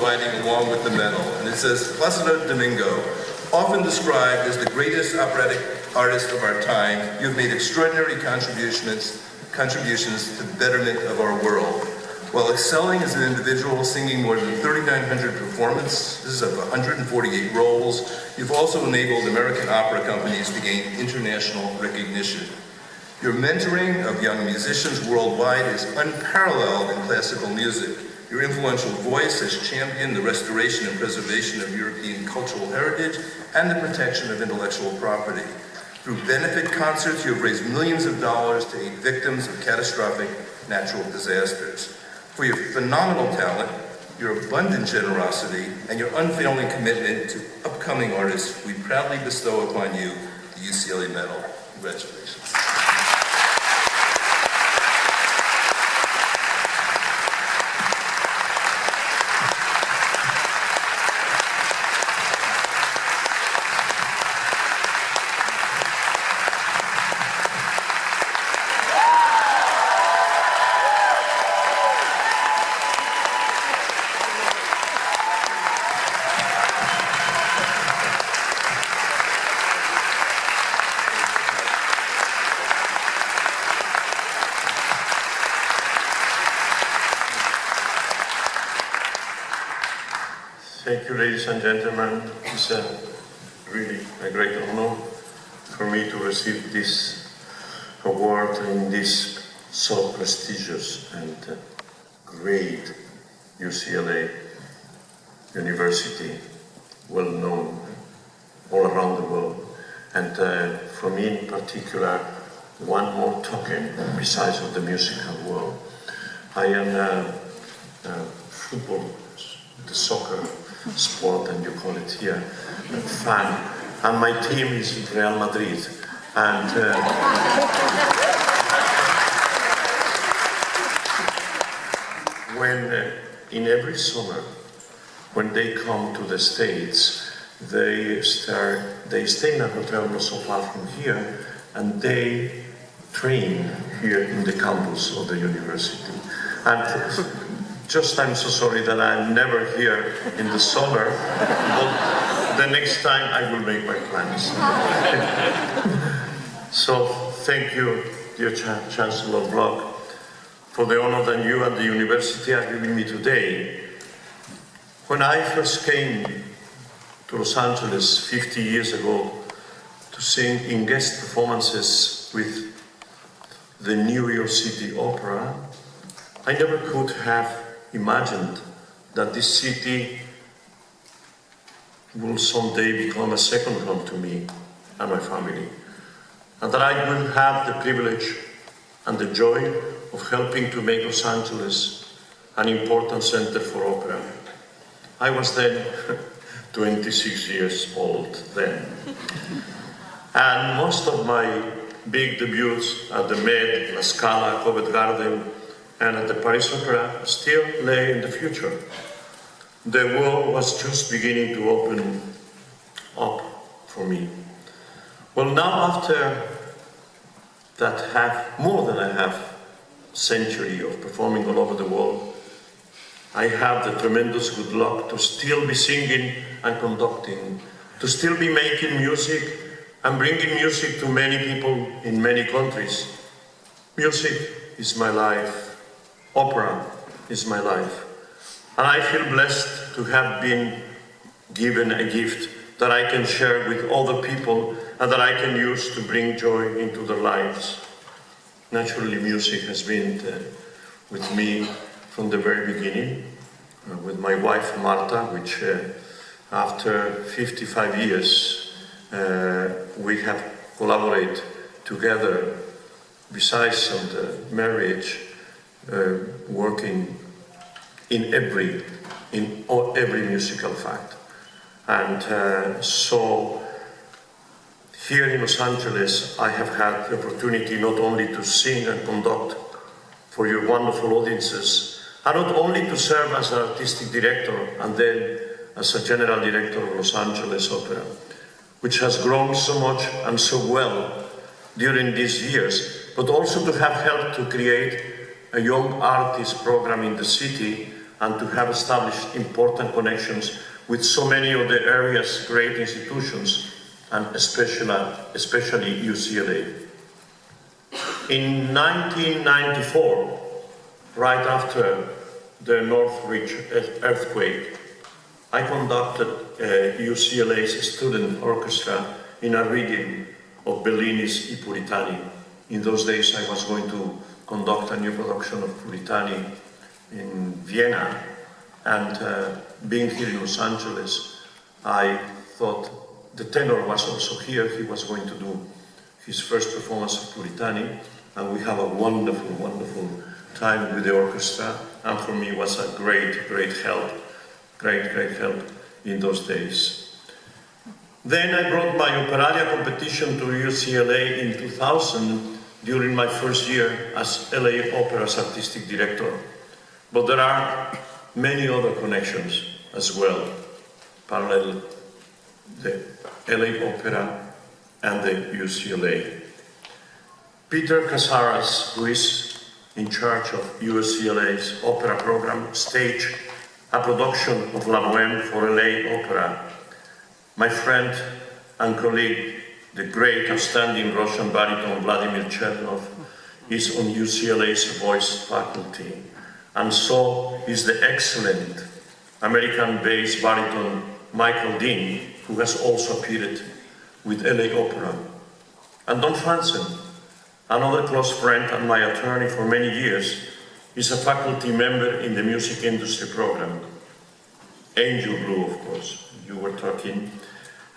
writing along with the medal, and it says, Plácido Domingo, often described as the greatest operatic artist of our time, you have made extraordinary contributions to the betterment of our world. While excelling as an individual, singing more than 3,900 performances of 148 roles, you've also enabled American opera companies to gain international recognition. Your mentoring of young musicians worldwide is unparalleled in classical music. Your influential voice has championed the restoration and preservation of European cultural heritage and the protection of intellectual property. Through benefit concerts, you have raised millions of dollars to aid victims of catastrophic natural disasters. For your phenomenal talent, your abundant generosity, and your unfailing commitment to upcoming artists, we proudly bestow upon you the UCLA Medal. Congratulations. Thank you, ladies and gentlemen. It's really a great honor for me to receive this award in this so prestigious and great UCLA University, well known all around the world. And for me in particular, one more token besides of the musical world. I am football, the soccer sport, and you call it here, fan. And my team is Real Madrid. And when in every summer, when they come to the States, they stay in a hotel not so far from here, and they train here in the campus of the university. And just I'm so sorry that I'm never here in the summer, but the next time I will make my plans. So thank you, dear Chancellor Bloch, for the honor that you and the university are giving me today. When I first came to Los Angeles 50 years ago to sing in guest performances with the New York City Opera, I never could have imagined that this city will someday become a second home to me and my family, and that I will have the privilege and the joy of helping to make Los Angeles an important center for opera. I was then 26 years old then. And most of my big debuts at the Met, La Scala, Covent Garden, and at the Paris Opera still lay in the future. The world was just beginning to open up for me. Well, now after that more than a half century of performing all over the world, I have the tremendous good luck to still be singing and conducting, to still be making music and bringing music to many people in many countries. Music is my life. Opera is my life. And I feel blessed to have been given a gift that I can share with other people and that I can use to bring joy into their lives. Naturally, music has been with me from the very beginning, with my wife Marta, which after 55 years we have collaborated together, besides on the marriage, working in every musical fact. And so here in Los Angeles I have had the opportunity not only to sing and conduct for your wonderful audiences, and not only to serve as an artistic director and then as a general director of Los Angeles Opera, which has grown so much and so well during these years, but also to have helped to create a young artist program in the city and to have established important connections with so many of the area's great institutions, and especially UCLA. In 1994, right after the Northridge earthquake, I conducted UCLA's student orchestra in a reading of Bellini's I Puritani. In those days, I was going to conduct a new production of Puritani in Vienna, and being here in Los Angeles, I thought the tenor was also here. He was going to do his first performance of Puritani, and we have a wonderful, wonderful time with the orchestra, and for me it was a great help in those days. Then I brought my operalia competition to UCLA in 2000 during my first year as LA Opera's artistic director. But there are many other connections as well, parallel the LA Opera and the UCLA. Peter Casaras, who is in charge of UCLA's opera program, staged a production of La Bohème for LA Opera. My friend and colleague, the great, outstanding Russian baritone Vladimir Chernov, is on UCLA's voice faculty, and so is the excellent American-based baritone Michael Dean, who has also appeared with LA Opera. And Don Franzen, another close friend and my attorney for many years, is a faculty member in the music industry program. Angel Blue, of course, you were talking,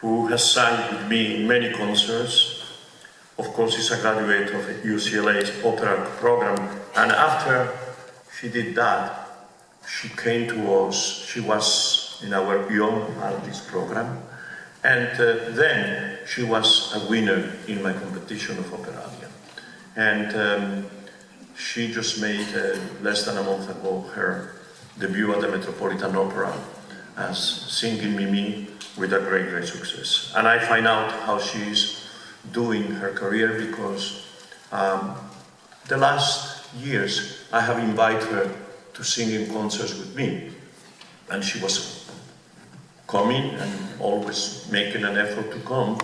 who has sang with me in many concerts. Of course, is a graduate of UCLA's opera program, and after she did that, she came to us. She was in our young artist program, and then she was a winner in my competition of operalia. And she just made, less than a month ago, her debut at the Metropolitan Opera as singing Mimi with a great success. And I find out how she's doing her career because the last years I have invited her to sing in concerts with me. And she was coming and always making an effort to come.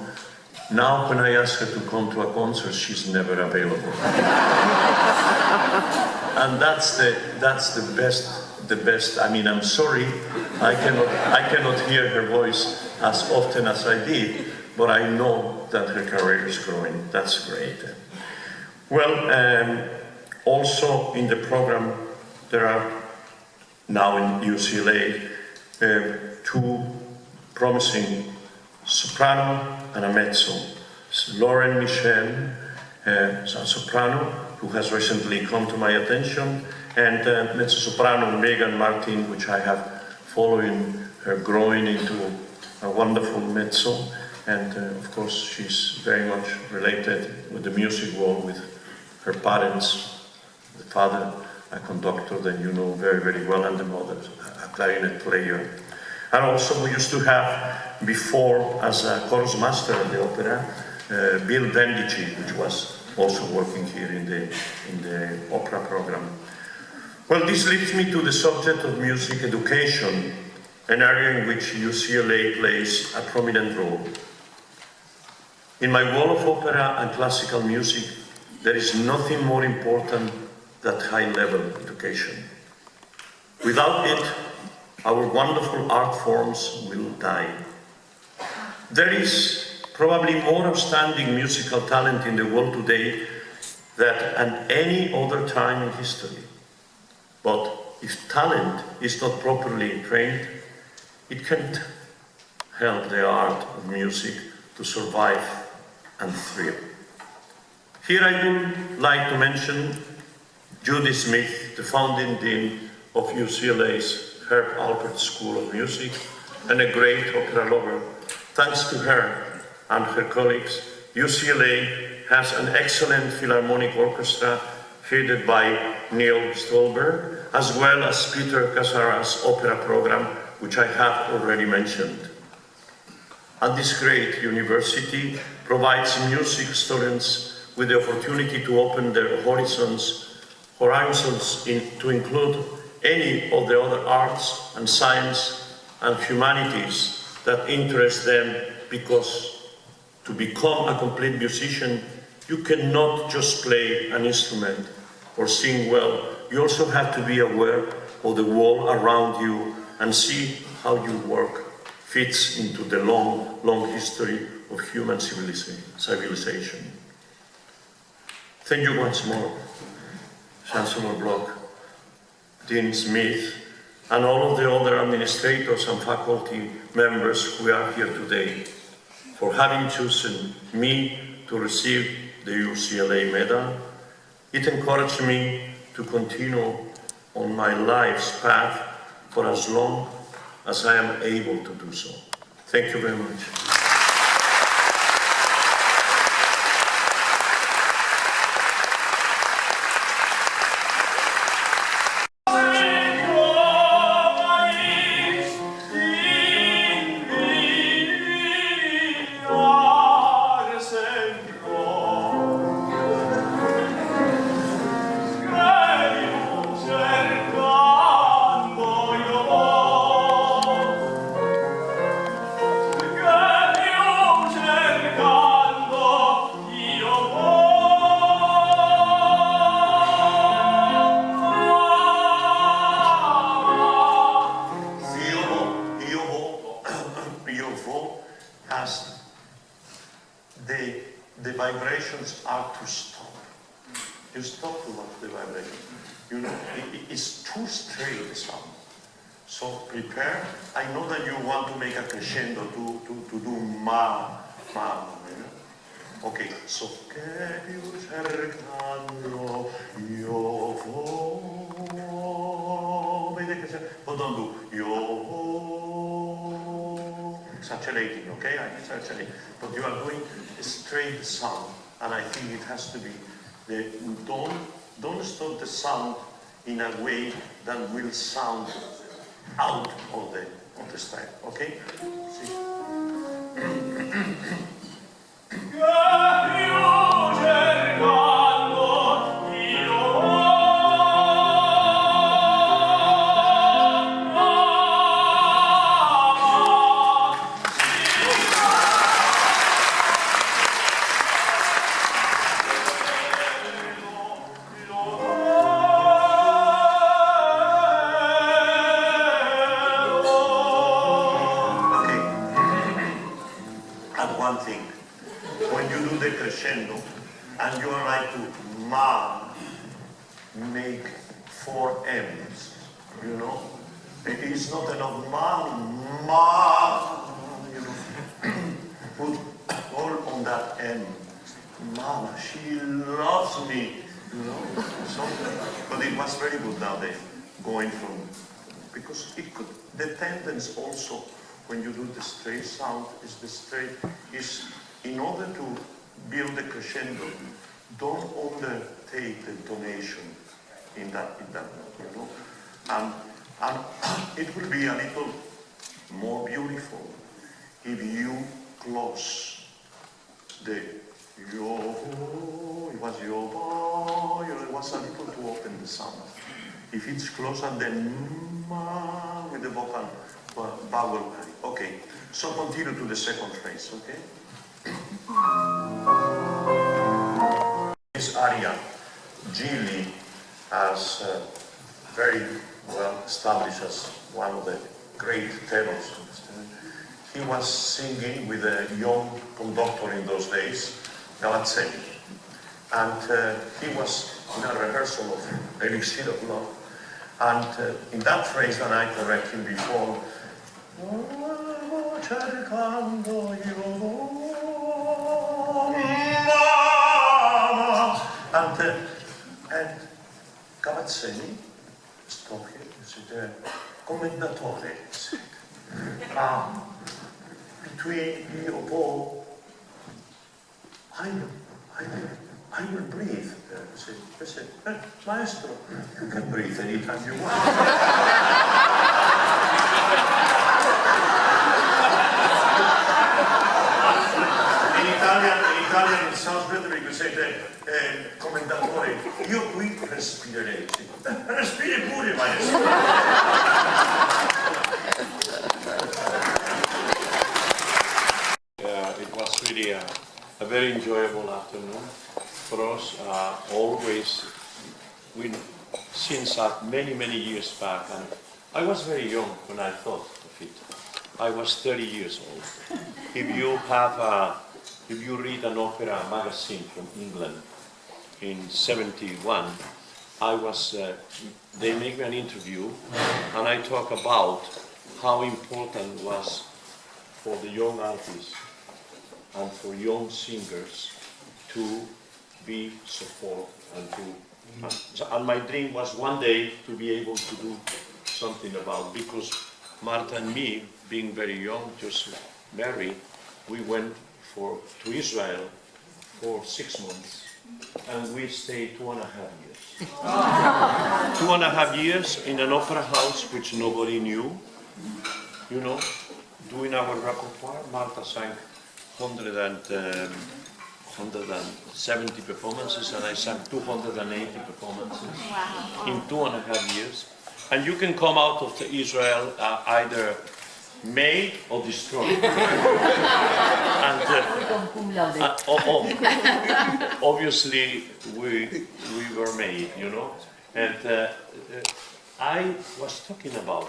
Now when I ask her to come to a concert, she's never available. And that's the best. I mean, I'm sorry, I cannot hear her voice as often as I did, but I know that her career is growing. That's great. Well, also in the program, there are now in UCLA two promising soprano and a mezzo. Lauren Michel, a soprano who has recently come to my attention, and mezzo-soprano Megan Martin, which I have following her growing into a wonderful mezzo. And of course, she's very much related with the music world with her parents, the father, a conductor that you know very, very well, and the mother, a clarinet player. And also we used to have before, as a chorus master of the opera, Bill Bendici, which was also working here in the opera program. Well, this leads me to the subject of music education, an area in which UCLA plays a prominent role. In my world of opera and classical music, there is nothing more important than high-level education. Without it, our wonderful art forms will die. There is probably more outstanding musical talent in the world today than at any other time in history. But if talent is not properly trained, it can't help the art of music to survive and thrive. Here I would like to mention Judy Smith, the founding dean of UCLA's Herb Alpert School of Music, and a great opera lover. Thanks to her and her colleagues, UCLA has an excellent philharmonic orchestra headed by Neil Stolberg, as well as Peter Casaras' opera program, which I have already mentioned. And this great university provides music students with the opportunity to open their horizons to include any of the other arts and science and humanities that interest them, because to become a complete musician, you cannot just play an instrument or sing well. You also have to be aware of the world around you and see how your work fits into the long, long history of human civilization. Thank you once more, Chancellor Bloch, Dean Smith, and all of the other administrators and faculty members who are here today for having chosen me to receive the UCLA medal. It encouraged me to continue on my life's path for as long as I am able to do so. Thank you very much. The vibrations are to stop. You stop to watch the vibration. You know, it's too straight the sound. So prepare. I know that you want to make a crescendo to do ma, you know? Okay, so che più cercando io vo. Vede che but don't do io vo. It's accelerating, okay? It's accelerating. But you are doing a straight sound, and I think it has to be the don't stop the sound in a way that will sound out of the style, okay? See? One thing, when you do the crescendo and you are like to ma, make 4 M's, you know? It's not enough ma, you know? Put all on that M. Mama, she loves me, you know? So, but it was very good now, going from, because it could, the tendency also, when you do the straight sound, is in order to build the crescendo, don't undertake the intonation in that note, you know? And it will be a little more beautiful if you close the yo, it was yo, it was a little too open the sound. If it's close and then ma with the vocal vowel. Okay, so continue to the second phrase, okay? This aria, Gili, as very well established as one of the great tenors. He was singing with a young conductor in those days, Galazzeni. And he was in a rehearsal of Elixir of Love. And in that phrase that I corrected him before, cercando io and Cavazzini stopped here and said, commendatore, between io vo, I will breathe. I said, Maestro, you can breathe anytime you want. In Italian it sounds better because you say, commendatore, io qui respirerei. Respiri pure, maestro. It was really a very enjoyable afternoon for us. Always, since many years back, and I was very young when I thought of it. I was 30 years old. If you read an opera magazine from England in '71, they make me an interview, and I talk about how important it was for the young artists and for young singers to be supported and my dream was one day to be able to do something about, because Marta and me, being very young, just married, we went to Israel for 6 months, and we stayed 2.5 years. 2.5 years in an opera house which nobody knew, doing our repertoire. Marta sang 170 performances, and I sang 280 performances in 2.5 years. And you can come out of Israel either made or destroyed. Obviously, we were made, And I was talking about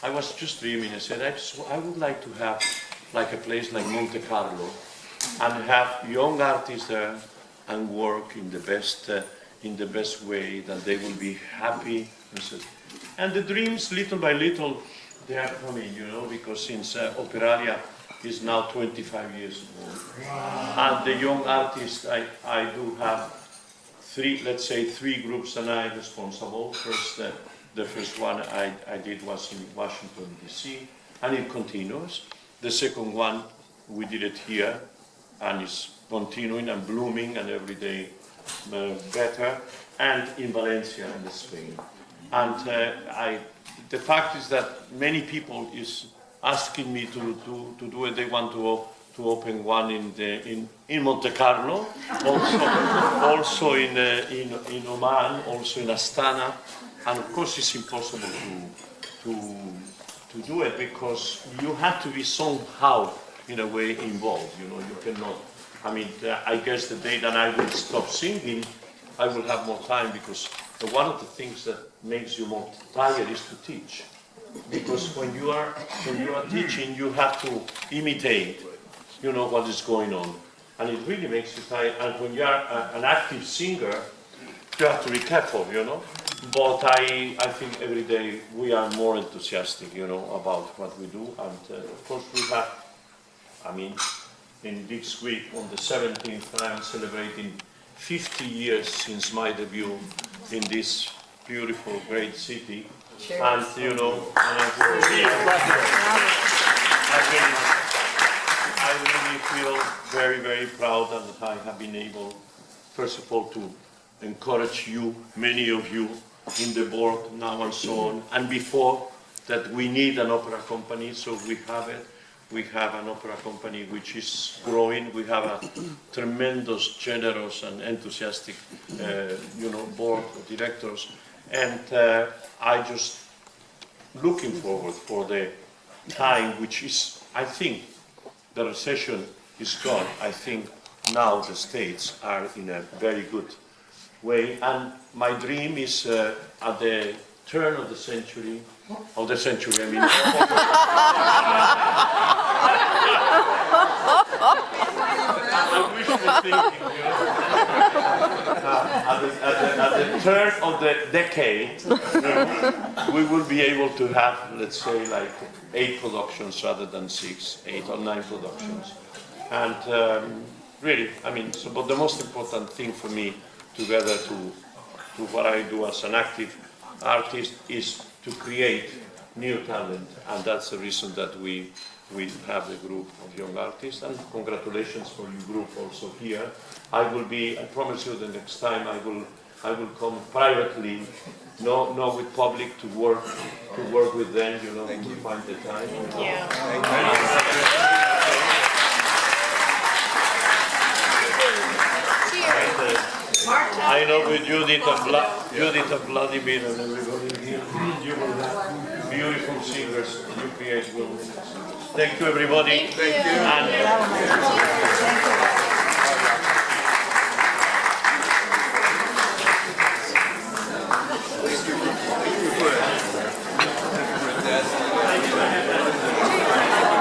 I was just dreaming. I said, I would like to have like a place like Monte Carlo, and have young artists there and work in the best way, that they will be happy. And the dreams, little by little, they are coming, because since Operalia is now 25 years old, and the young artists, I do have three groups, and I'm responsible. The first one I did was in Washington, D.C., and it continues. The second one, we did it here, and it's continuing and blooming, and every day better, and in Valencia, in Spain. And the fact is that many people is asking me to do it. They want to open one in Monte Carlo, also in Oman, also in Astana, and of course it's impossible to do it, because you have to be somehow, in a way, involved. You cannot. I guess the day that I will stop singing, I will have more time, because one of the things that makes you more tired is to teach. Because when you are teaching, you have to imitate, what is going on, and it really makes you tired. And when you are an active singer, you have to be careful, But I think every day we are more enthusiastic, about what we do. And of course we have, in this week, on the 17th, I am celebrating 50 years since my debut in this beautiful, great city. Cheers. And, I really feel very, very proud that I have been able, first of all, to encourage you, many of you, in the board now and so on, and before that we need an opera company, so we have it. We have an opera company which is growing. We have a tremendous, generous and enthusiastic, board of directors, and I just looking forward for the time which is, I think, the recession is gone. I think now the States are in a very good way, and my dream is at the turn of the century, I wishful thinking, at the turn of the decade, we will be able to have, let's say, like 8 productions rather than 6, 8 or 9 productions. And really, but the most important thing for me, together to what I do as an active artist, is to create new talent, and that's the reason that we have the group of young artists. And congratulations for your group also here. I promise you the next time I will come privately, not with public, to work with them, to find the time. I know with Judith and Vladimir and everybody here, you will have beautiful singers. You create will. Thank you, everybody. Thank you. And